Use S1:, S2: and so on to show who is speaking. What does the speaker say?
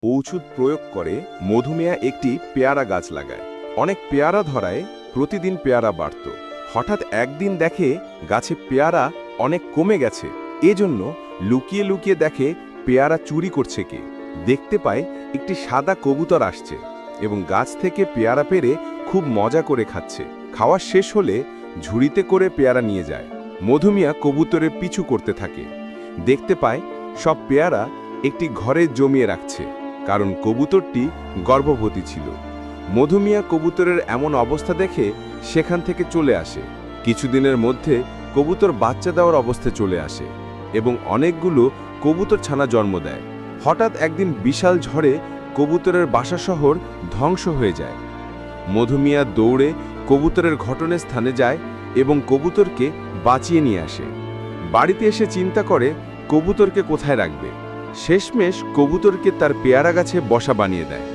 S1: ঔষধ প্রয়োগ করে মধুমিয়া একটি পেয়ারা গাছ লাগায়। অনেক পেয়ারা ধরায় প্রতিদিন পেয়ারা বাড়ত। হঠাৎ একদিন দেখে গাছে পেয়ারা অনেক কমে গেছে। এজন্য লুকিয়ে লুকিয়ে দেখে পেয়ারা চুরি করছে কে। দেখতে পায় একটি সাদা কবুতর আসছে এবং গাছ থেকে পেয়ারা পেড়ে খুব মজা করে খাচ্ছে। খাওয়া শেষ হলে ঝুড়িতে করে পেয়ারা নিয়ে যায়। মধুমিয়া কবুতরের পিছু করতে থাকে। দেখতে পায় সব পেয়ারা একটি ঘরে জমিয়ে রাখছে, কারণ কবুতরটি গর্ভবতী ছিল। মধুমিয়া কবুতরের এমন অবস্থা দেখে সেখান থেকে চলে আসে। কিছুদিনের মধ্যে কবুতর বাচ্চা দেওয়ার অবস্থায় চলে আসে এবং অনেকগুলো কবুতর ছানা জন্ম দেয়। হঠাৎ একদিন বিশাল ঝড়ে কবুতরের বাসা শহর ধ্বংস হয়ে যায়। মধুমিয়া দৌড়ে কবুতরের ঘটনার স্থানে যায় এবং কবুতরকে বাঁচিয়ে নিয়ে আসে। বাড়িতে এসে চিন্তা করে কবুতরকে কোথায় রাখবে। শেষমেশ কবুতরকে তার পেয়ারা গাছে বসা বানিয়ে দেয়।